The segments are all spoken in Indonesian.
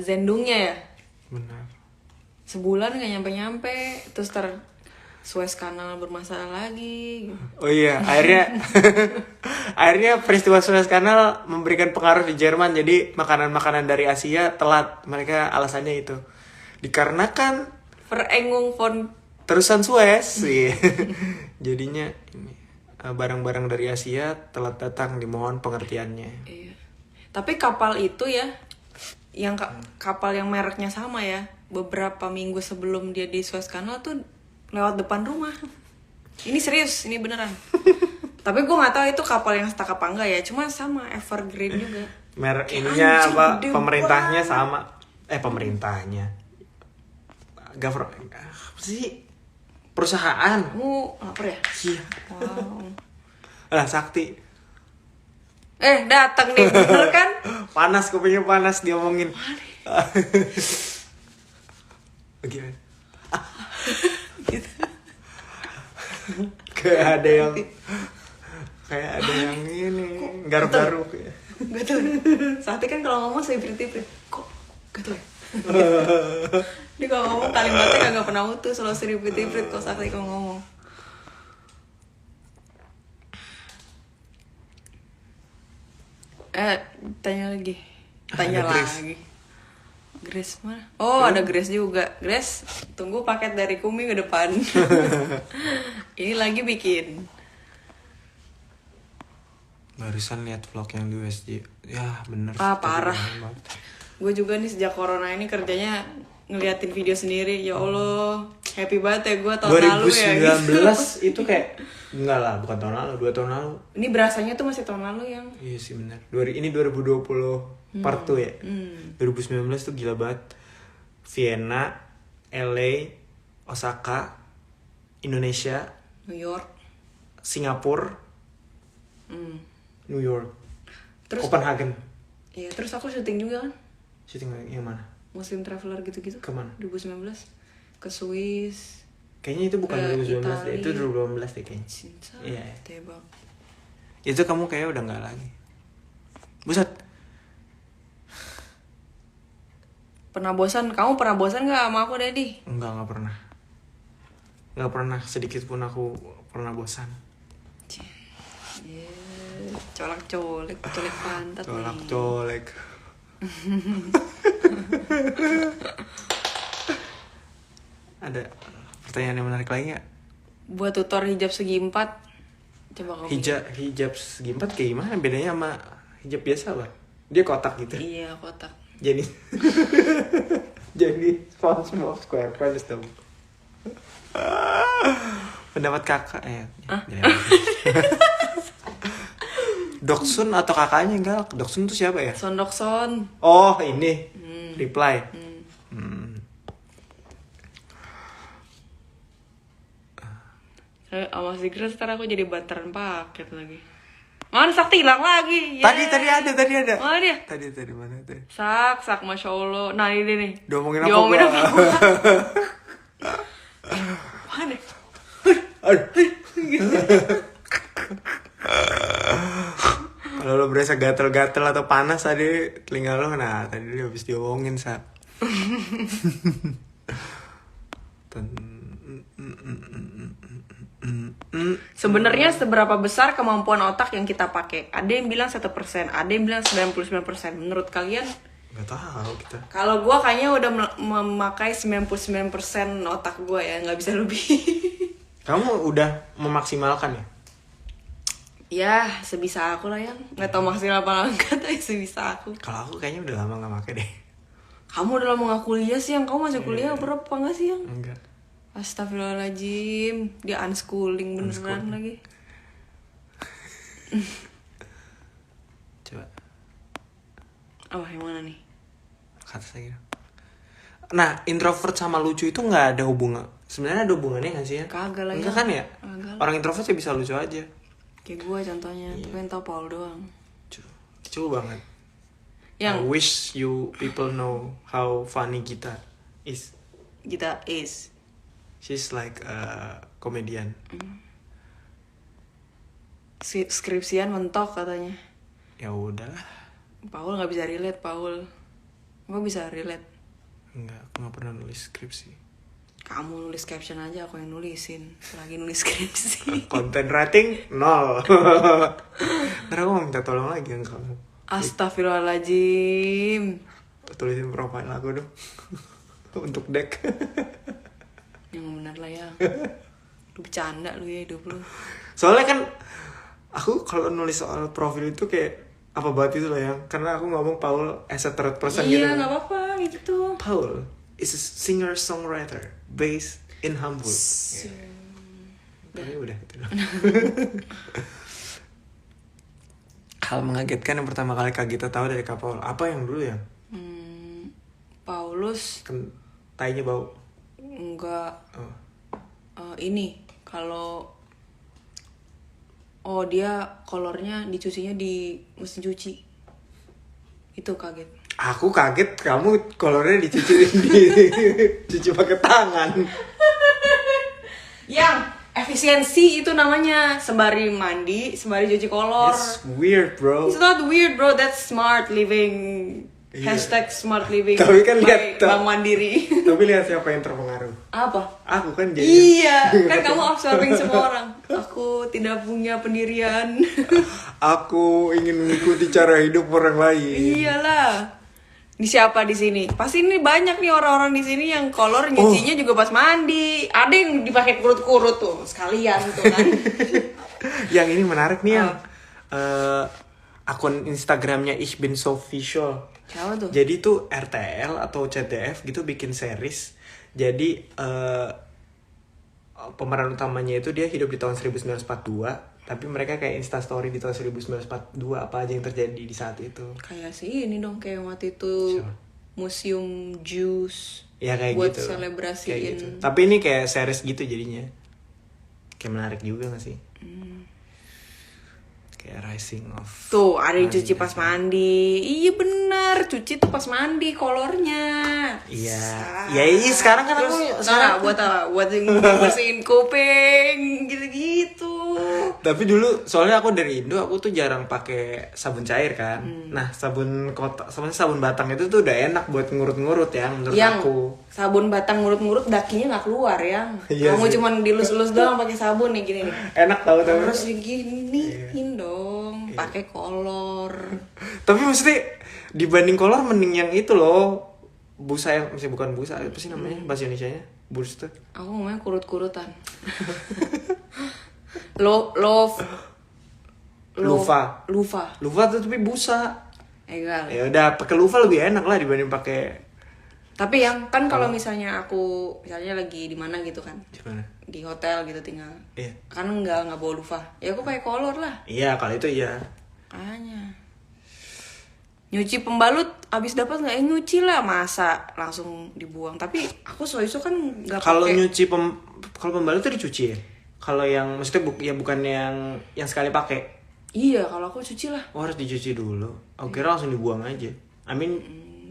Zendungnya ya. Benar. Sebulan gak nyampe-nyampe, terus Suez Canal bermasalah lagi. Oh iya, akhirnya peristiwa Suez Canal memberikan pengaruh di Jerman. Jadi makanan-makanan dari Asia telat. Mereka alasannya itu dikarenakan Verengung von terusan Suez sih. Jadinya ini barang-barang dari Asia telat datang, dimohon pengertiannya. Iya. Tapi kapal itu ya, yang kapal yang mereknya sama ya, beberapa minggu sebelum dia di Suez Canal tuh lewat depan rumah. Ini serius, ini beneran. Tapi gue nggak tahu itu kapal yang stuck apa enggak ya, cuma sama Evergreen juga. Merek ininya Anjing, apa? gede Pemerintahnya banget. sama. Pemerintahnya. Government apa sih? Perusahaan. Kamu lapar ya? Iya. Wow. Lah Sakti. Datang nih, bener kan? Panas, kupingnya panas diomongin. Gimana? Gitu. Kayak ada yang ini garuk-garuk ya. Gak tau. Sakti kan kalau ngomong siprit-siprit. Kok gak tau ya? Dia kalau ngomong kalimatnya gak pernah utuh, selalu siprit-siprit kalau Sakti kalau ngomong. Tanya lagi. Tanya Ada Grace. lagi. Grace mana? Oh, ada Grace juga. Grace, tunggu paket dari Kumi ke depan. Ini lagi bikin. Barusan lihat vlog yang di USJ. Ya, bener. Parah. Gue juga nih sejak corona ini kerjanya ngeliatin video sendiri. Ya Allah, happy banget ya gue tahun lalu ya. 2019 itu kayak enggak lah, bukan tahun lalu, 2 tahun lalu. Ini berasanya tuh masih tahun lalu yang. Iya sih benar. Ini 2020 part 2 ya. 2019 tuh gila banget. Vienna, LA, Osaka, Indonesia, New York. Singapura, New York, Terus Copenhagen. Iya, terus aku syuting juga kan. Syuting yang mana? Muslim Traveler gitu-gitu. Kemana? 2019 ke Swiss. Kayaknya itu bukan Ke 2019 deh, Itali. itu 2018 deh kayaknya. Cinta. Iya. Tebak. Itu kamu kayak udah nggak lagi. Buset. Pernah bosan? Kamu pernah bosan gak sama aku, Dedi? Nggak pernah. Nggak pernah, sedikit pun aku pernah bosan. Colak-colek, colek pantat. Colak-colek. Ada pertanyaan yang menarik lagi nggak? Buat tutor hijab segi 4. Coba kamu. Hijab segi 4 kayak gimana? Bedanya sama hijab biasa apa? Dia kotak gitu. Iya, kotak. Jadi SpongeBob SquarePants dong. Pendapat kakak ya. Doksun atau kakaknya enggak? Doksun tuh siapa ya? Sondokson. Oh ini Reply. Sama Secret ntar aku jadi bantaran paket lagi. Mana Sakti hilang lagi? Ya. Tadi ada. Mana dia? Tadi mana tuh? Sak, Masya Allah. Nah ini nih. Diomongin Diomongin apa? Mana? Kalau lo berasa gatel-gatel atau panas tadi telinga lo, nah tadi dia habis diomongin Sak. Sebenarnya seberapa besar kemampuan otak yang kita pakai? Ada yang bilang 1%, ada yang bilang 99%. Menurut kalian? Gak tahu kita. Kalau gue kayaknya udah memakai 99% otak gue ya, nggak bisa lebih. Kamu udah memaksimalkan ya? Ya, sebisa aku lah yang. Nggak tahu maksimal apa enggak, tapi sebisa aku. Kalau aku kayaknya udah lama gak pakai deh. Kamu udah lama nggak kuliah sih yang? Kamu masih kuliah berapa nggak sih yang? Enggak. Astagfirullahaladzim, dia unschooling beneran lagi. Coba Oh, yang mana nih? kata saya. Nah, introvert sama lucu itu nggak ada hubungan. Sebenarnya ada hubungannya nggak sih ya? Kagak lah ya. Enggak kan ya? Kagak. Orang introvert sih bisa lucu aja. Kayak gue contohnya, tapi yang tau Paul doang. Lucu banget. Yang I wish you people know how funny Gita is. kita is. She's like a comedian. Skripsian mentok katanya. Ya udah. Paul nggak bisa relate, Paul. Gue bisa relate. Enggak, aku nggak pernah nulis skripsi. Kamu nulis caption aja, aku yang nulisin. Lagi nulis skripsi. Content writing 0. Ntar aku mau minta tolong lagi yang kamu. Astagfirullahaladzim. Tulisin profile aku dong. Untuk deck. Yang benar lah ya. Lu bercanda lu ya hidup lu. Soalnya kan aku kalau nulis soal profil itu kayak apa banget itu loh ya. Karena aku ngomong Paul as a third person gitu. Iya, nggak apa-apa gitu. Paul is a singer-songwriter based in Hamburg. Tapi udah gitu. Hal mengagetkan yang pertama kali Kak Gita tahu dari Kak Paul. Apa yang dulu ya? Paulus Kan tainya bau. enggak Oh. ini kalau dia kolornya dicucinya di mesin cuci. Itu kaget. Aku kaget kamu kolornya dicuci cuci pakai tangan. Yang efisiensi itu namanya, sembari mandi, sembari cuci kolor. It's weird, bro. It's not weird, bro. That's smart living. Iya. #smart living. Tapi kan by lihat, Bank Mandiri. Tapi lihat siapa yang terpengaruh. Apa? Aku kan jadi. Iya, kan kamu absorbing semua orang. Aku tidak punya pendirian. Aku ingin mengikuti cara hidup orang lain. Iyalah. Ini siapa di sini? Pasti ini banyak nih orang-orang di sini yang kolor nyucinya juga pas mandi. Ada yang dipakai kurut-kurut tuh sekalian tuh kan. Yang ini menarik nih yang akun Instagramnya Ich bin so visual. Siapa tuh? Jadi tuh RTL atau CTF gitu bikin series. Jadi pemeran utamanya itu dia hidup di tahun 1942. Tapi mereka kayak instastory di tahun 1942 apa aja yang terjadi di saat itu. Kayak sih ini dong, kayak waktu itu Siapa? museum jus. Ya kayak buat gitu. selebrasiin. Kayak gitu. Tapi ini kayak series gitu jadinya. Kayak menarik juga gak sih? Kayak Rising of. Tuh, ada yang cuci pas mandi. Iya benar, cuci tuh pas mandi kolornya. Iya. Ya iya sekarang kan Terus, aku nah, buat apa? Buat bersihin kuping gitu-gitu. Tapi dulu soalnya aku dari Indo, aku tuh jarang pakai sabun cair kan. Nah, sabun kotak, sabun batang itu tuh udah enak buat ngurut-ngurut ya menurut Yang aku. sabun batang ngurut-ngurut dakinya nggak keluar ya. Iya Kamu sih. cuman dilus-lus doang pakai sabun nih gini nih. Enak tahu. Terus diginiin dong, pakai kolor. Tapi maksudnya dibanding kolor mending yang itu loh. Busa yang masih bukan busa, apa sih namanya bahasa Indonesianya? Burst tuh. Aku ngomongnya kurut-kurutan. Lufa. Lufa tuh tapi busa. Egal. Ya udah pakai lufa lebih enak lah dibanding pakai. Tapi yang kan kalau misalnya aku misalnya lagi di mana gitu kan, Gimana? di hotel gitu tinggal, Iya. kan nggak bawa lufa, ya aku pakai kolor lah. Iya, kalau itu iya. Makanya nyuci pembalut abis dapat nggak nyuci lah, masa langsung dibuang. Tapi aku so kan nggak Kalau pakai. nyuci kalau pembalut tuh dicuci ya. Kalau yang maksudnya ya bukan yang sekali pakai. Iya, kalau aku cuci lah. Oh, harus dicuci dulu. Aku kira langsung dibuang aja. I mean,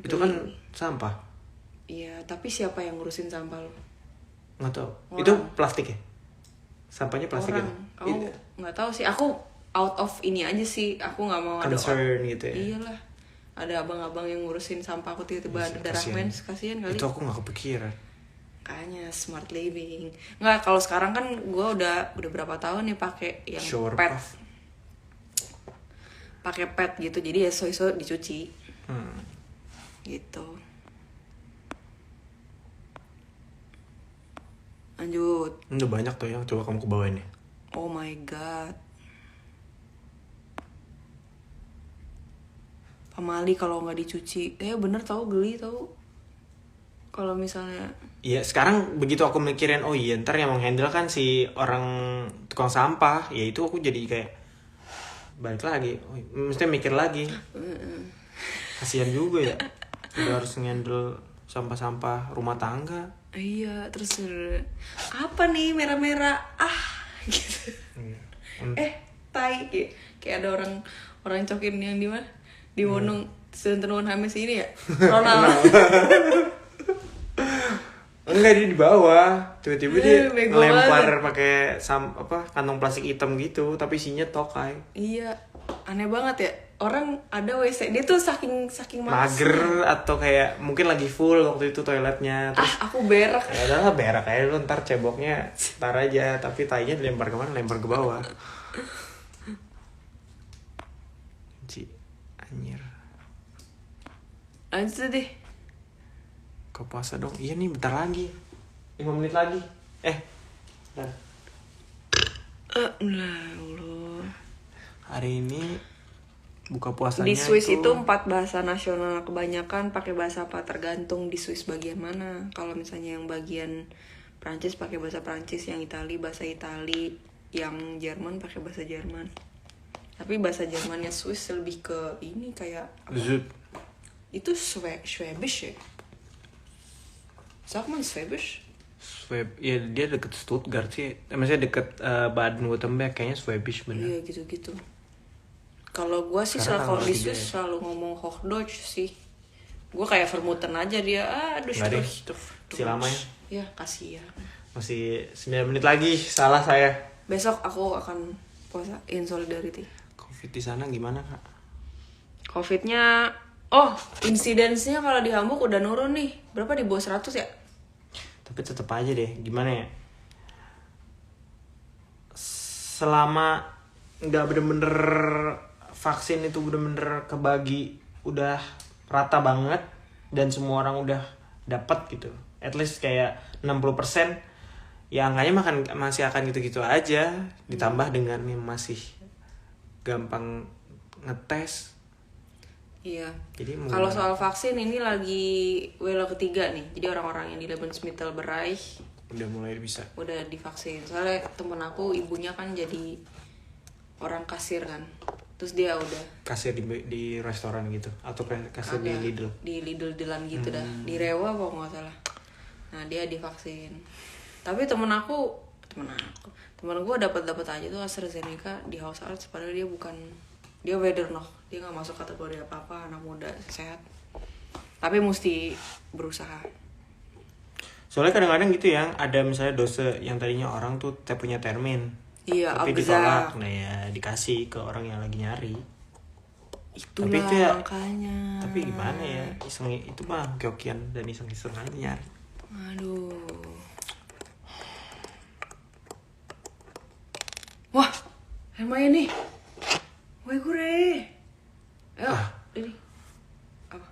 itu kan sampah. Iya, tapi siapa yang ngurusin sampah lo? Nggak tahu. Orang. Itu plastik ya? Sampahnya plastik Orang. ya? Aku nggak tahu sih. Aku out of ini aja sih. Aku nggak mau ada Concern gitu ya. Iyalah. Ada abang-abang yang ngurusin sampah, aku tiba-tiba ada darah Kasian. mens, kasihan kali. Itu aku nggak kepikiran. Kayaknya smart living. Nggak, kalau sekarang kan gue udah berapa tahun nih pakai yang Shower pet. puff. Pakai pet gitu. Jadi ya so dicuci. Gitu. Lanjut. Udah banyak tuh yang coba kamu kebawain ya. Oh my god. Pamali kalau nggak dicuci, bener tau, geli tau. Kalau misalnya Iya, sekarang begitu aku mikirin, oh iya ntar yang menghandle kan si orang tukang sampah, ya itu aku jadi kayak balik lagi, mesti mikir lagi. Kasihan juga ya, udah harus ngendel sampah-sampah rumah tangga. iya, terus apa nih merah-merah gitu. Tai kayak ada orang cokin yang di mana? Di Wonong Sentenuan Hames ini ya. Ronald. Enggak, dia di bawah. Tiba-tiba dia Bego ngelempar pakai kantong plastik hitam gitu, tapi isinya tokai. Iya, aneh banget ya. orang ada WC dia tuh saking mager atau kayak mungkin lagi full waktu itu toiletnya terus aku berak. ya udahlah berak aja lu, ntar ceboknya ntar aja, tapi tainya dilempar kemana, lempar ke bawah. Anjir, Lanjut deh. kau puasa dong. Iya nih bentar lagi, 5 menit lagi. Bentar. Allah. Hari ini buka puasanya Di Swiss itu 4 bahasa nasional, kebanyakan pakai bahasa apa tergantung di Swiss bagian mana. Kalau misalnya yang bagian Prancis pakai bahasa Prancis, yang Itali bahasa Itali, yang Jerman pakai bahasa Jerman. Tapi bahasa Jermannya Swiss lebih ke ini kayak apa? Zut. Itu Schwäbisch ya? Sag man Schwäbisch? Ya dia deket Stuttgart sih, maksudnya deket Baden-Württemberg, kayaknya Schwäbisch bener. Iya gitu-gitu. Kalau gue sih Sekarang kalau di tanggal 3 Swiss ya? selalu ngomong Hochdeutsch sih. Gue kayak vermuten aja dia. Aduh, Nggak deh, terus. masih lama ya? Ya kasihan. Masih 9 menit lagi, salah saya. Besok aku akan puasa in solidarity. Covid di sana gimana kak? Covidnya, insidensnya kalau di Hamburg udah nurun nih. Berapa di bawah 100 ya? Tapi tetap aja deh, gimana ya? Selama nggak bener-bener vaksin itu bener-bener kebagi, udah rata banget dan semua orang udah dapat gitu, at least kayak 60%, ya angkanya masih akan gitu-gitu aja. Ditambah dengan yang masih gampang ngetes. Iya. Jadi Kalau soal vaksin ini lagi wave ketiga nih. Jadi orang-orang yang di Lebensmittelbereich udah mulai bisa. udah divaksin. Soalnya temen aku ibunya kan jadi orang kasir kan. Terus dia udah Kasir di restoran gitu atau kasir di ada Lidl. di Lidl-Dilan gitu dah. Di Rewa apa nggak salah. Nah, dia divaksin. Tapi temen gue dapat aja tuh AstraZeneca di Hausarts, padahal dia Wedernach, dia nggak masuk kategori apa anak muda sehat, tapi mesti berusaha. Soalnya kadang-kadang gitu ya, ada misalnya dosen yang tadinya orang tuh punya termin, Iya, tapi Abza. ditolak, nah ya dikasih ke orang yang lagi nyari. Itulah Tapi itu ya, makanya. Tapi gimana ya, iseng itu mah keokian dan iseng-iseng aja nyari. Aduh. Wah, Hermione. Woi kure. Ayo, ini. Apa?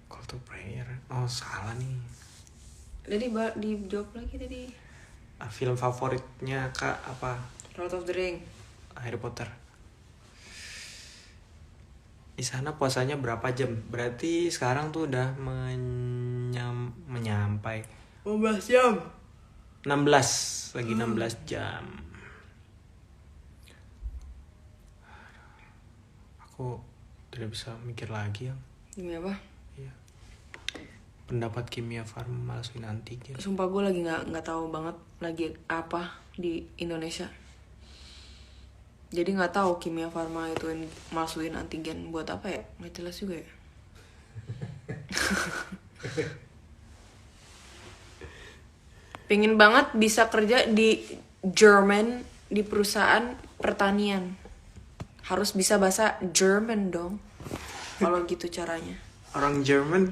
Call to prayer. Oh salah nih. Jadi dijawab lagi tadi. Film favoritnya kak apa? Lord of the Ring. Harry Potter. Di sana puasanya berapa jam? Berarti sekarang tuh udah menyampai 15 jam. 16 lagi 16 jam. Aku tidak bisa mikir lagi ya. Demi apa? Iya. Pendapat Kimia Farma masukin antigen. Sumpah gue lagi nggak tahu banget lagi apa di Indonesia. Jadi nggak tahu Kimia Farma itu masukin antigen buat apa ya? Nggak jelas juga ya. Pengen banget bisa kerja di Jerman di perusahaan pertanian. Harus bisa bahasa German dong. Kalau gitu caranya. Orang Jerman.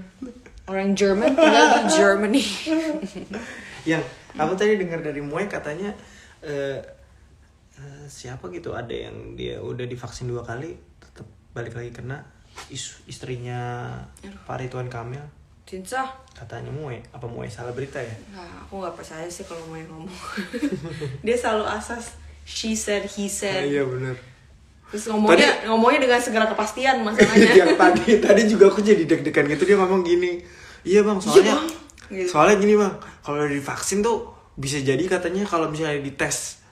Orang Jerman tinggal di Germany. Yang aku tadi dengar dari Moe katanya siapa gitu, ada yang dia udah divaksin 2 kali tetap balik lagi kena, istrinya Pak Ridwan Kamil. Cinta. Katanya Moe, apa Moe salah berita ya? Nah, aku nggak percaya sih kalau mau ngomong. Dia selalu asas she said, he said. Iya benar. Terus ngomongnya dengan segala kepastian masalahnya. Yang tadi juga aku jadi deg-degan gitu, dia ngomong gini. Iya bang, soalnya Gitu. soalnya gini bang, kalau divaksin tuh bisa jadi katanya kalau misalnya dites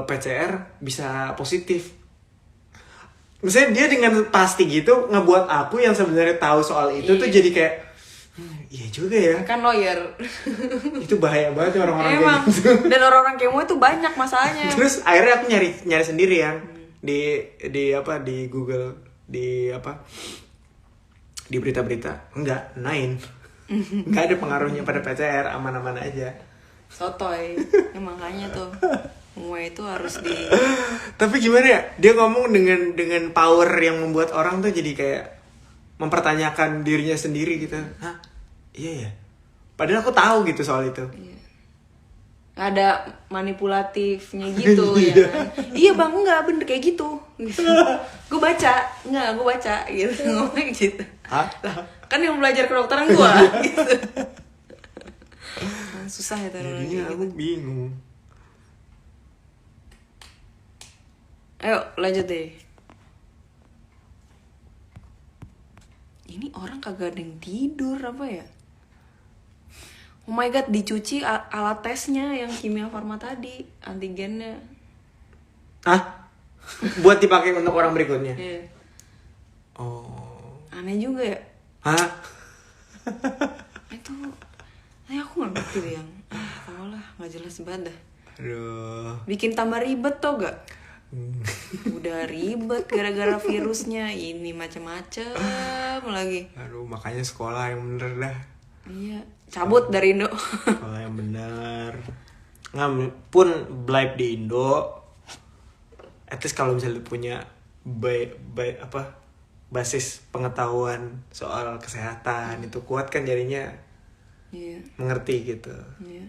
PCR bisa positif. Misalnya dia dengan pasti gitu ngebuat aku yang sebenarnya tahu soal itu tuh jadi kayak iya juga ya. Kan lawyer. Itu bahaya banget ya orang-orang Emang. kayak gitu. Dan orang-orang kayak itu banyak masalahnya. Terus akhirnya aku nyari sendiri ya. Di Google, di berita-berita enggak, enggak ada pengaruhnya pada PCR, aman-aman aja. Sotoy. Ya, makanya tuh Semua itu harus di Tapi gimana ya? Dia ngomong dengan power yang membuat orang tuh jadi kayak mempertanyakan dirinya sendiri gitu. Hah? Iya ya. Padahal aku tahu gitu soal itu. Iya. Ada manipulatifnya gitu ya kan. Iya bang, enggak bener kayak gitu. Gue baca gitu ngomongnya gitu. Hah? Lah, kan yang belajar kedokteran gue gitu. Nah, susah ya Jadinya gitu. aku bingung. Ayo lanjut deh. Ini orang kagak ada yang tidur apa ya? Oh my god, dicuci alat tesnya yang kimia farma tadi, antigennya. Hah? Buat dipakai untuk orang berikutnya. Iya. Oh. Aneh juga ya. Hah? Itu aku nggak ngerti deh yang tau lah, nggak jelas banget dah. Aduh. Bikin tambah ribet tau gak? Udah ribet gara-gara virusnya, ini macem-macem lagi. Aduh, makanya sekolah yang bener dah. Iya, cabut dari Indo. Sekolah yang bener. Pun blind di Indo. At least kalau misalnya punya basis pengetahuan soal kesehatan itu kuat kan, jadinya Iya. mengerti gitu. Iya.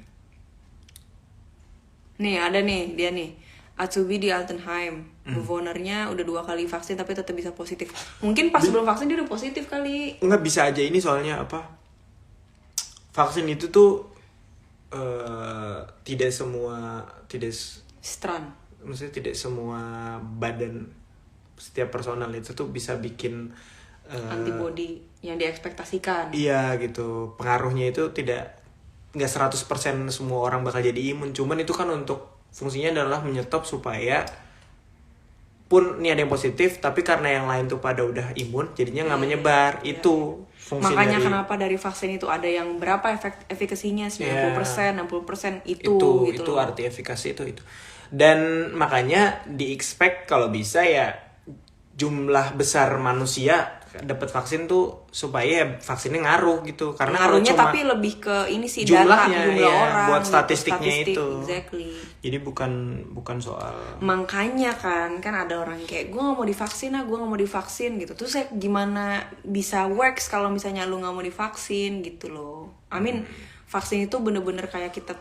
Nih ada nih dia nih, Atsubi di Altenheim. Bewonernya udah 2 kali vaksin tapi tetap bisa positif. Mungkin pas sebelum vaksin dia udah positif kali. Nggak bisa aja, ini soalnya apa? Vaksin itu tuh tidak Stran. maksudnya tidak semua badan, setiap personal itu tuh bisa bikin Antibody yang diekspektasikan. iya gitu. Pengaruhnya itu nggak 100% semua orang bakal jadi imun. Cuman itu kan untuk fungsinya adalah menyetop supaya pun ini ada yang positif tapi karena yang lain tuh pada udah imun jadinya nggak menyebar. Itu fungsi Makanya dari kenapa dari vaksin itu ada yang berapa efikasinya 90%, 60% itu gitu itu loh. arti efikasi itu. Dan makanya di-expect kalau bisa ya jumlah besar manusia dapat vaksin tuh supaya vaksinnya ngaruh gitu. Karena kalau Ngaruhnya cuma tapi lebih ke ini sih jumlahnya, data, jumlah ya, orang buat gitu, statistiknya itu. Exactly. Jadi bukan soal Makanya kan ada orang kayak gue nggak mau divaksin gue nggak mau divaksin gitu. Terus saya gimana bisa works kalau misalnya lu nggak mau divaksin gitu loh. I mean vaksin itu bener-bener kayak kita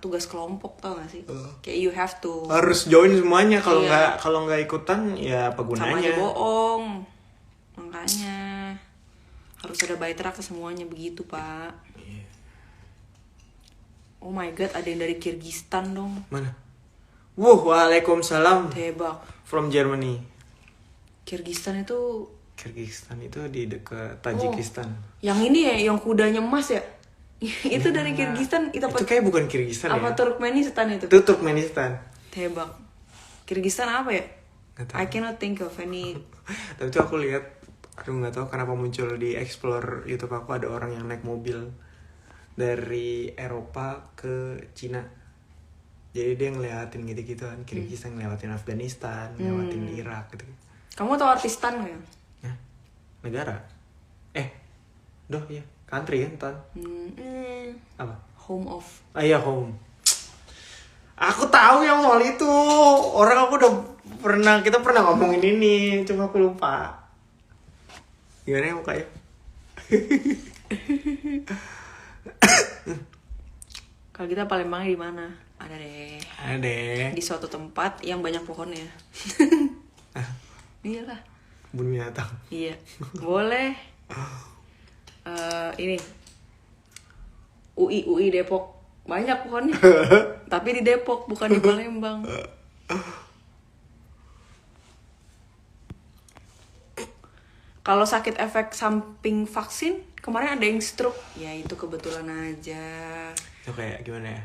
tugas kelompok, tau gak sih? Kayak you have to harus join semuanya. Kalau Iya. nggak ikutan ya apa sama aja gunanya? bohong. Makanya harus ada baitraq ke semuanya begitu pak. Oh my god, ada yang dari Kyrgyzstan dong. Mana? Waalaikumsalam. Tebak. From Germany. Kyrgyzstan itu Kyrgyzstan itu di dekat Tajikistan. yang ini ya, yang kudanya emas ya. Itu dari Kyrgyzstan Itu kayak bukan Kyrgyzstan apa ya? Turkmenistan itu? Itu Turkmenistan. Tebak. Kyrgyzstan apa ya? Nggak tahu. I cannot think of any. Tapi tuh aku lihat, aduh nggak tahu kenapa muncul di explore YouTube aku ada orang yang naik mobil dari Eropa ke Cina. Jadi dia ngelewatin gitu-gituan. Kyrgyzstan ngelewatin Afghanistan, ngelewatin Irak gitu. Kamu tahu artis Tan nggak ya? Hah? Negara? Doh ya, country kan Tan? Apa? Home of. Iya home. Aku tahu yang soal itu. Orang aku udah kita pernah ngomongin ini, cuma aku lupa. Gimana ya mukanya? Kalau kita Palembangnya di mana? Ada deh. Ada deh. Di suatu tempat yang banyak pohonnya. Iyalah. Kebun binatang. Iya. Boleh. Ini UI Depok, banyak pohonnya. Tapi di Depok bukan di Palembang. Kalau sakit efek samping vaksin, kemarin ada yang stroke. Ya itu kebetulan aja. Itu kayak gimana ya?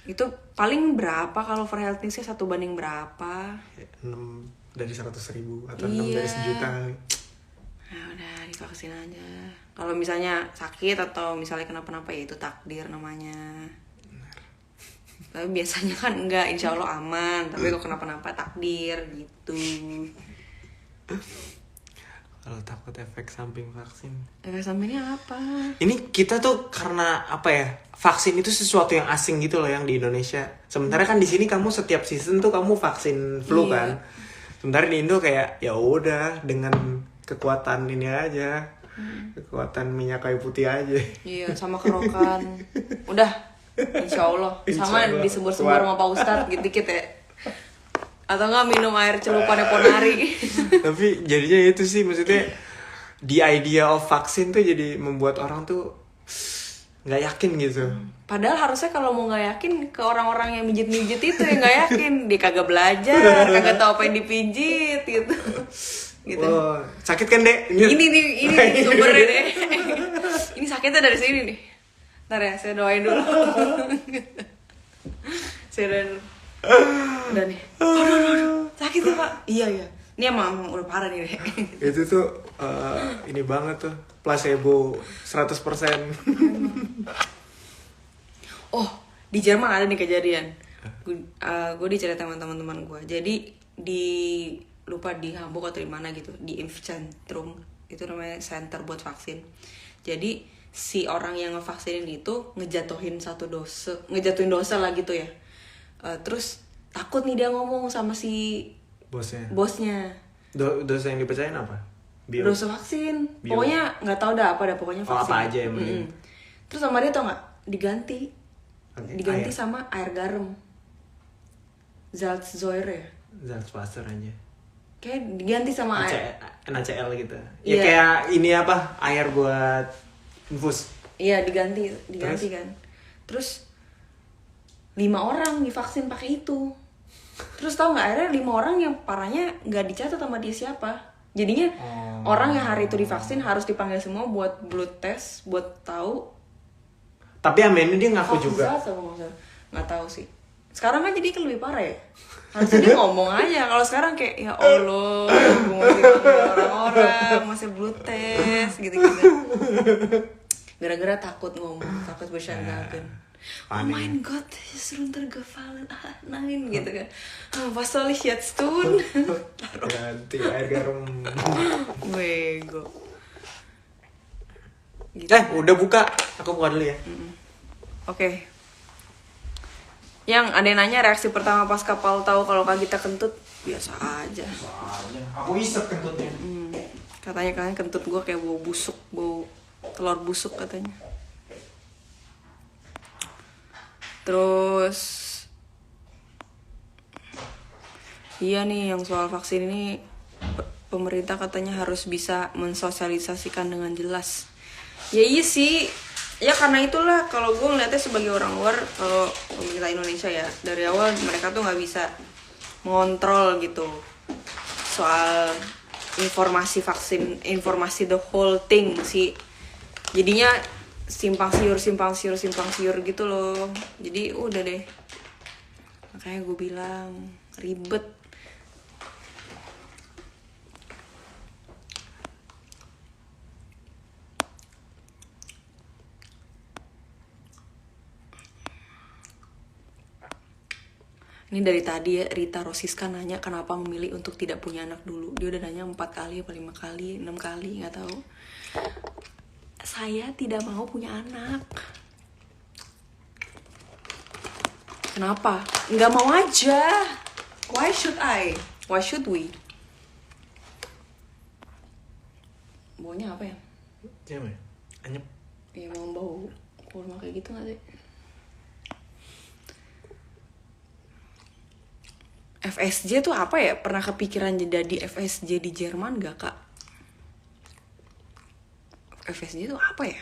Itu paling berapa kalau for health news 1 banding berapa? 6 dari 100.000 atau 6 Iya. dari 1 juta. Nah udah divaksin aja. Kalau misalnya sakit atau misalnya kenapa-napa ya itu takdir namanya. Tapi biasanya kan enggak, insya Allah aman. Tapi kalau kenapa-napa takdir gitu. Kalau takut efek samping vaksin. Efek sampingnya apa? Ini kita tuh karena apa ya? Vaksin itu sesuatu yang asing gitu loh yang di Indonesia. Sementara kan di sini kamu setiap season tuh kamu vaksin flu Iya. kan. Sementara di Indo kayak ya udah dengan kekuatan ini aja. Kekuatan minyak kayu putih aja. Iya, sama kerokan. Udah, insya Allah. Sama Insya Allah. disembur-sembur sama Pak Ustadz dikit-dikit ya. Atau enggak minum air celupannya Ponari. Tapi jadinya itu sih maksudnya the idea of vaksin tuh jadi membuat orang tuh nggak yakin gitu. Padahal harusnya kalau mau nggak yakin ke orang-orang yang mijit-mijit itu yang nggak yakin. Dia kagak belajar, kagak tahu apa yang dipijit gitu. Gitu. Oh, sakit kan dek? Ini nih sumbernya deh. Ini sakitnya dari sini nih. Ntar ya, saya doain dulu. Saya doain dulu. Udah nih. Aduh. Sakit tuh pak. Iya. Ini emang udah parah nih deh. Itu tuh ini banget tuh placebo 100%. Oh, di Jerman ada nih kejadian. Gue diceritain sama teman-teman gue. Jadi lupa di Hamburg atau di mana gitu, di Impfzentrum. Itu namanya center buat vaksin. Jadi si orang yang ngevaksinin itu ngejatuhin dosa lah gitu ya. Terus takut nih dia ngomong sama si bosnya. Dosa yang dipercayain apa? Dosa vaksin. Bio. Pokoknya nggak tahu dah apa dah, pokoknya vaksin. apa aja yang penting. Terus sama dia tau nggak? Diganti Air. sama air garam. Salzsäure ya. Salzwasser aja. Kayak diganti sama air. NaCl gitu. Iya. Ya kayak ini apa? Air buat infus. Iya, diganti Terus? kan. Terus 5 orang divaksin pakai itu. Terus tau nggak akhirnya 5 orang yang parahnya nggak dicatat sama dia siapa. Jadinya orang yang hari itu divaksin harus dipanggil semua buat blood test, buat tahu. Tapi amennya dia ngaku juga. Nggak tahu sih. Sekarang kan jadi kan lebih parah ya. Harusnya dia ngomong aja. Kalau sekarang kayak ya Allah, gue masih panggil orang-orang, masih blood test gitu-gitu. Gara-gara takut ngomong, takut bersyanggakan. Oh mein Gott, ist runtergefallen. Nein, gitu kan. Was soll ich jetzt tun? Ganti air garam. Wego. Gitu. Udah buka. Aku buka dulu ya. Oke. Yang ada yang nanya reaksi pertama pas kapal tahu kalau Kak Gita kentut, biasa aja. Aku isep kentutnya. Katanya kalian kentut gue kayak bau busuk, bau telur busuk katanya. Terus iya nih yang soal vaksin ini pemerintah katanya harus bisa mensosialisasikan dengan jelas. Ya iya sih. Ya karena itulah kalau gue ngeliatnya sebagai orang luar, kalau pemerintah Indonesia ya dari awal mereka tuh nggak bisa mengontrol gitu soal informasi vaksin, informasi the whole thing sih. Jadinya simpang siur gitu loh. Jadi udah deh. Makanya gue bilang ribet. Ini dari tadi ya, Rita Rosiska nanya kenapa memilih untuk tidak punya anak dulu. Dia udah nanya 4 kali, 5 kali, 6 kali, nggak tahu. Saya tidak mau punya anak. Kenapa? Nggak mau aja. Why should I? Why should we? Baunya apa ya? Siapa ya? Anyep. Ya mau bau kurma kayak gitu nggak sih? FSJ tuh apa ya? Pernah kepikiran jadi FSJ di Jerman gak kak? FSJ tuh apa ya?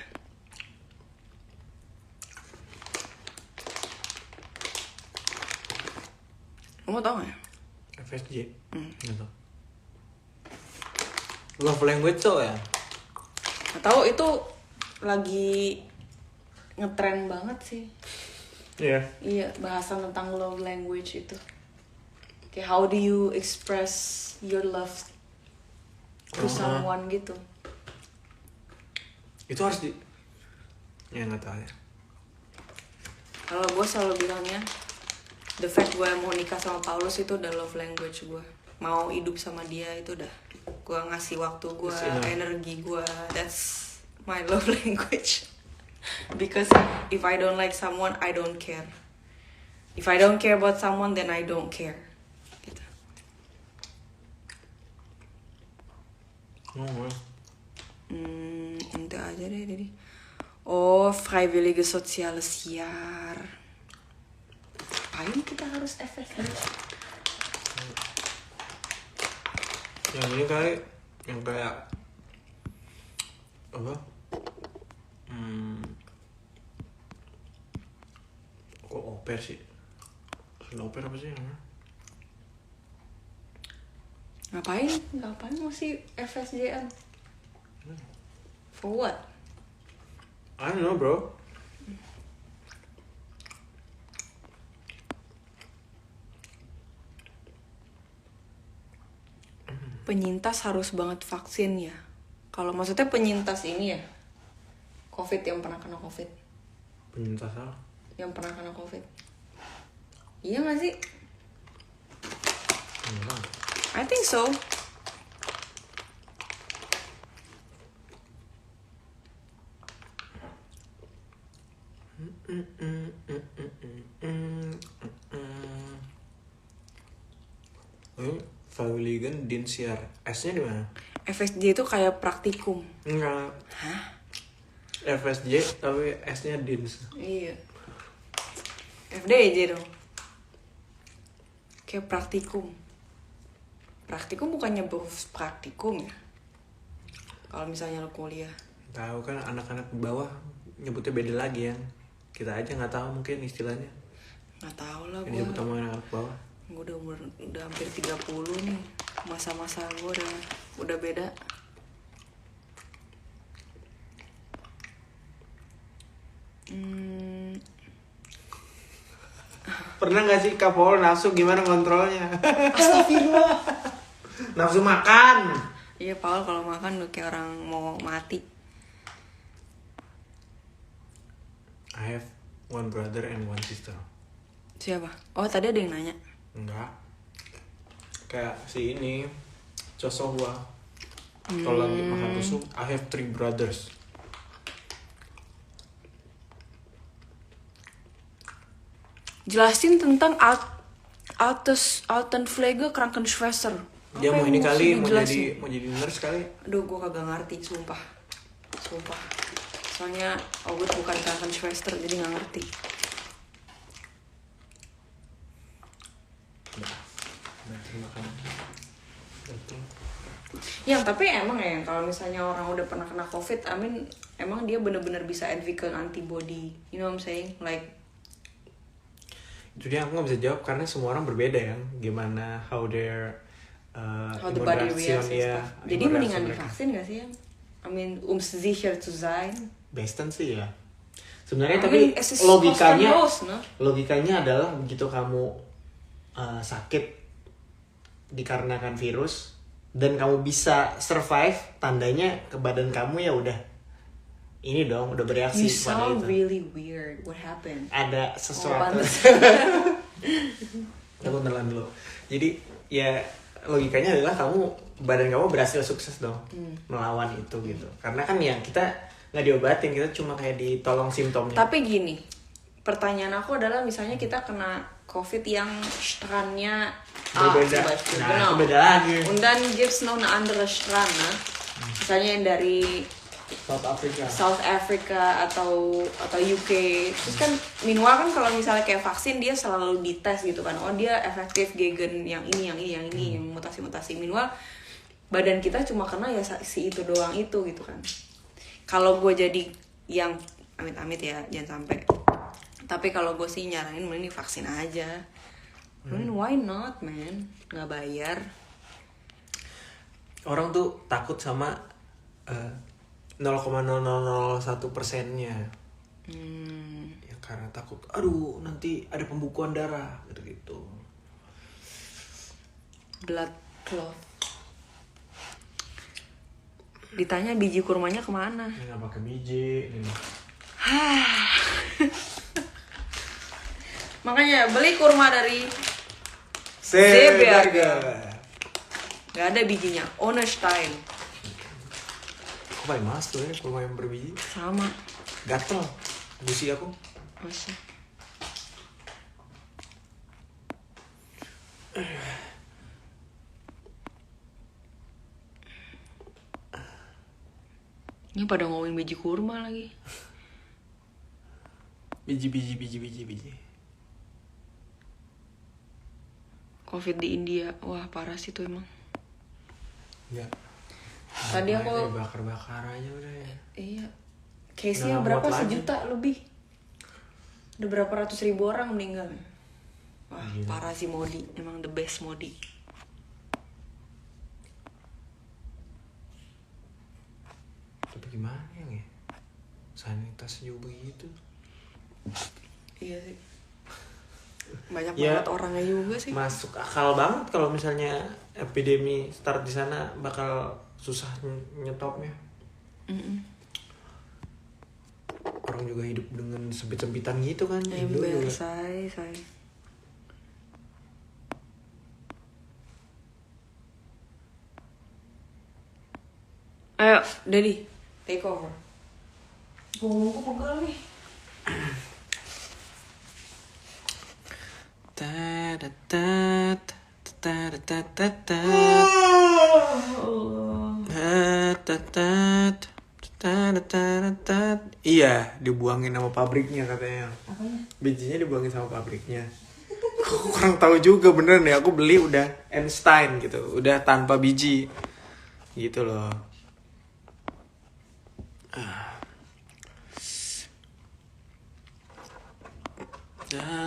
Kamu tau gak ya? FSJ. Nggak tahu. Love language tuh ya? Gak tau, itu lagi ngetren banget sih. Iya. Iya, bahasan tentang love language itu. Kayak how do you express your love to someone gitu. Itu harus di... Ya nggak tahu ya. Kalau gue selalu bilangnya, the fact gue mau nikah sama Paulus itu udah love language gue. Mau hidup sama dia itu udah gue ngasih waktu gue, Yes, enough. energi gue. That's my love language. Because if I don't like someone, I don't care. If I don't care about someone, then I don't care. Gitu. Itu aja deh jadi. Oh, freiwillige soziales Jahr. Ngapain kita harus FSD? Yang ini kali yang kayak apa? Kok oper sih? Oper apa sih namanya? Ngapain masih FSJM? For what? I don't know, bro. Penyintas harus banget vaksin ya. Kalau maksudnya penyintas ini ya, COVID yang pernah kena COVID, Penyintas apa? yang pernah kena COVID. Iya nggak sih? Enggak. I think so. Freiwilligen Dienstjahr. S-nya di mana? FSJ itu kayak praktikum. Enggak. Hah? FSJ tapi S-nya Dienst. Iya. FDJ dong. Kayak praktikum. Praktikum bukannya praktikum ya? Kalau misalnya lo kuliah. Tahu kan anak-anak di bawah nyebutnya beda lagi kan. Kita aja nggak tahu mungkin istilahnya. Nggak tahu lah Ini gue. disebut sama anak-anak bawah. Gue udah hampir 30 nih. Masa-masa gue udah beda. Pernah nggak sih Kak Paul nafsu gimana kontrolnya? Astagfirullah. Nafsu makan. Iya, Paul kalau makan udah kayak orang mau mati. I have one brother and one sister. Siapa? Oh, tadi ada yang nanya. Enggak. Kayak si ini Joshua. Kalau lagi makan tusuk, I have 3 brothers. Jelasin tentang Altenpflege Krankenschwester. Dia Apa mau yang ini kali dijelasin? mau jadi nurse kali. Aduh, gue kagak ngerti, sumpah. Soalnya gue bukan Krankenschwester, jadi nggak ngerti. Nah, terima kasih. Betul. Ya, tapi emang ya kalau misalnya orang udah pernah kena COVID, emang dia bener-bener bisa advocate antibody. You know what I'm saying? Like, Jadi aku nggak bisa jawab karena semua orang berbeda ya. Gimana how the body imun reacts and ya. stuff. Jadi imun mendingan reaksi mereka. divaksin gak sih? Sicher zu sein. Besten sih ya. Sebenarnya I tapi mean, es ist logikanya kostenlos, no? logikanya adalah begitu kamu sakit dikarenakan virus dan kamu bisa survive, tandanya ke badan kamu ya udah ini dong udah bereaksi You pada sound itu. really weird. What happened? Ada Oh, sesuatu. pantes. Aku telan dulu. Jadi ya logikanya adalah badan kamu berhasil sukses dong melawan itu gitu. Karena kan ya kita nggak diobatin, kita cuma kayak ditolong simptomnya. Tapi gini, pertanyaan aku adalah misalnya kita kena COVID yang strandnya Berbeda. zum Beispiel, Nah, genau. itu beda lagi. Und dann gibt's noch eine andere Strand, ne? Misalnya yang dari South Africa. South Africa atau UK. Terus kan minimal kan kalau misalnya kayak vaksin dia selalu dites gitu kan. Oh, dia efektif gegen yang ini, yang mutasi-mutasi. Minimal badan kita cuma kena ya si itu doang itu gitu kan. Kalau gue jadi yang amit-amit ya jangan sampai. Tapi kalau gue sih nyaranin mending vaksin aja. Why not, man? Nggak bayar. Orang tuh takut sama 0,0001%-nya. Ya karena takut, aduh nanti ada pembukuan darah gitu. Blood clot. Ditanya biji kurmanya kemana? Ini nggak pakai biji. Ini. Makanya beli kurma dari Seberga. Nggak ada bijinya. Onestein. Aku paling males tuh ya kalau yang berbiji. Sama. Gatel. Gusi aku. Masa. Ini pada ngomongin biji kurma lagi. Biji. Covid di India. Wah, parah sih tuh emang. Ya. Tadi aku bakar aja udah ya. Iya. Case-nya Nggak berapa? muat lagi. 1 juta lebih. Udah berapa ratus ribu orang meninggal. Wah, Gila. parah sih Modi. Emang the best Modi. Tapi gimana ya? Sanitasi juga begitu. Iya sih. Banyak Ya, banget orangnya juga sih. Masuk akal banget kalau misalnya epidemi start di sana bakal susah nyetopnya. Mm-mm. Orang juga hidup dengan sempit-sempitan gitu kan. Indo Ember, juga. say. Ayo, Daddy, take over. Punggungku pegel nih. Iya, dibuangin sama pabriknya katanya. Apanya? Bijinya dibuangin sama pabriknya. Aku kurang tahu juga beneran ya. Aku beli udah Einstein gitu, udah tanpa biji, gitu loh.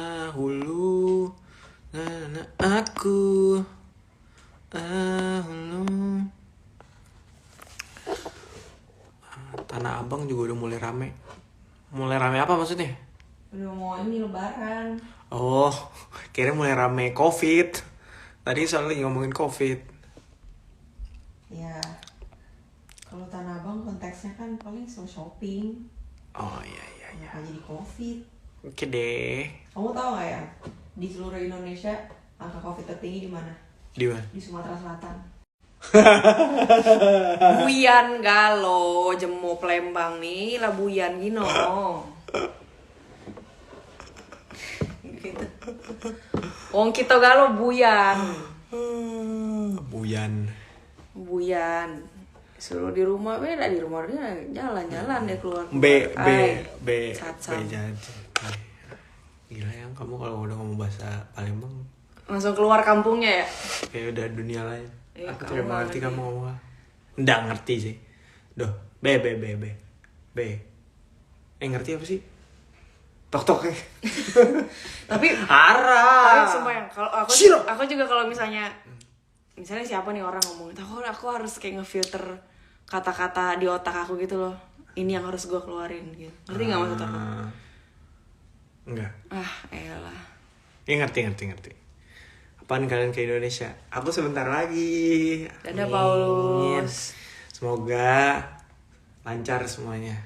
Dahulu, aku dahulu. Tanah Abang juga udah mulai rame. Mulai rame apa maksudnya? Udah mau ini lebaran. Oh, kira mulai rame COVID. Tadi soalnya lagi ngomongin COVID. Ya, kalau Tanah Abang konteksnya kan paling shopping. Oh iya. Kenapa jadi COVID? Oke deh. Kamu tahu nggak ya, di seluruh Indonesia angka COVID tertinggi di mana? Di mana? Di Sumatera Selatan. Buyan Galo, Jemo Plembang nih lah Buyan gino. Gitu. Wong kita Galo Buyan. Buyan. Suruh di rumah beda, di rumah dia jalan-jalan deh keluar. B Satsam. jadi. Gila yang kamu kalau udah ngomong bahasa Palembang Langsung keluar kampungnya ya. kayak udah dunia lain. Iya, Aku kamu tidak nggak mengerti ngerti. kamu ngomong apa. Nggak ngerti sih. Duh, B. Ngerti apa sih? Tok. Tapi Arah. sumpah yang kalau Shiro. aku juga kalau misalnya siapa nih orang ngomongin, aku harus kayak ngefilter kata-kata di otak aku gitu loh. Ini yang harus gue keluarin gitu. Ngerti nggak maksud aku? Enggak. Elah. Ya ngerti. Apaan kalian ke Indonesia? Aku sebentar lagi. Dadah, Amin. Paulus. Semoga lancar semuanya.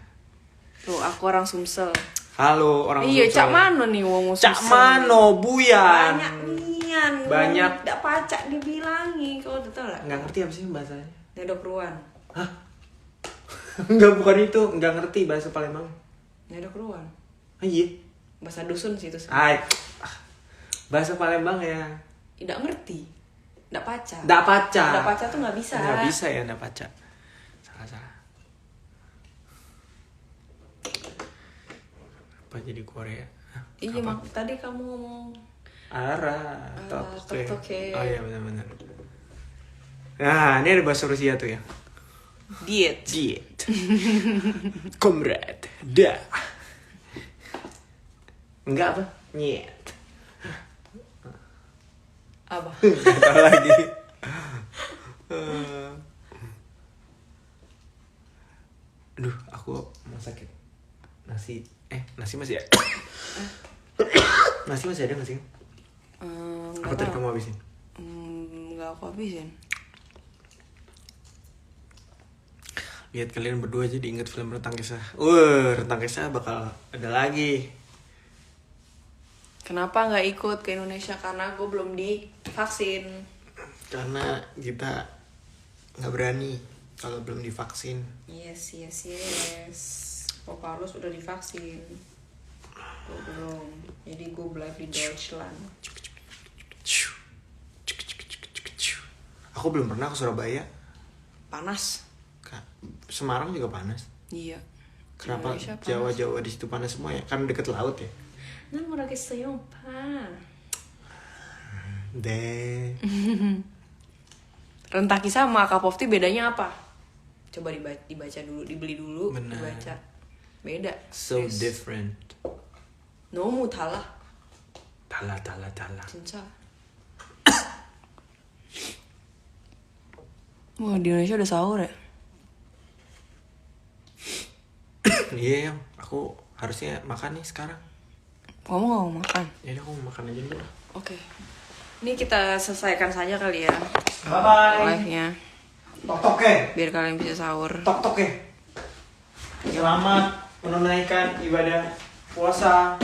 Tuh, aku orang Sumsel. Halo orang Iya, Sumsel. Cak Mano nih wong Sumsel. Cak Mano, Buyan. Banyak nian. Banyak. Tidak pacak dibilangi. Kau udah tau lah. Nggak ngerti apa sih bahasanya? Nyedok ruan. Hah? Enggak, bukan itu. Nggak ngerti bahasa Palembang. Nyedok ruan. Ah, iya. Bahasa dusun sih itu. Ay. Bahasa Palembang ya. Tidak ngerti. Tidak paca. Nggak paca. Tidak paca tuh nggak bisa. Nggak bisa ya, nggak paca. Salah. Apa jadi Korea? Hah, Iya, apa? tadi kamu ngomong Tok. Tok-Toke. Oh iya benar. Nah, ini ada bahasa Rusia tuh ya. diet. Komrad. Da. Enggak apa? Nyet. Apa? Enggak tahu lagi. Aduh, aku mau sakit. Nasi masih ada. Nasi masih ada nggak sih? Apa tadi kamu habisin? Nggak aku habisin. Lihat kalian berdua jadi inget film Rentang Kisah. Rentang Kisah bakal ada lagi. Kenapa nggak ikut ke Indonesia? Karena gue belum divaksin. Karena kita nggak berani kalau belum divaksin. Yes. Oh, Carlos udah divaksin. Gue belum. Jadi gue balik di Deutschland. Aku belum pernah ke Surabaya. Panas. Semarang juga panas. Iya. Kenapa Indonesia panas. Jawa-Jawa di situ panas semua ya? Kan deket laut ya. Namora que estoy un pan. Deh. Rentaki sama cup of tea bedanya apa? Coba dibaca dulu, dibeli dulu, Benar. dibaca. Beda. So Yes. different. Nomu tala. Tala. Cinca. Wah, di Indonesia udah sahur ya? Iya, aku harusnya makan nih sekarang. Kamu gak mau makan? Ya udah, aku mau makan aja dulu. Oke. Ini kita selesaikan saja kali ya Bye. live-nya. Tok ya. Biar kalian bisa sahur. Tok ya. Selamat menunaikan ibadah puasa.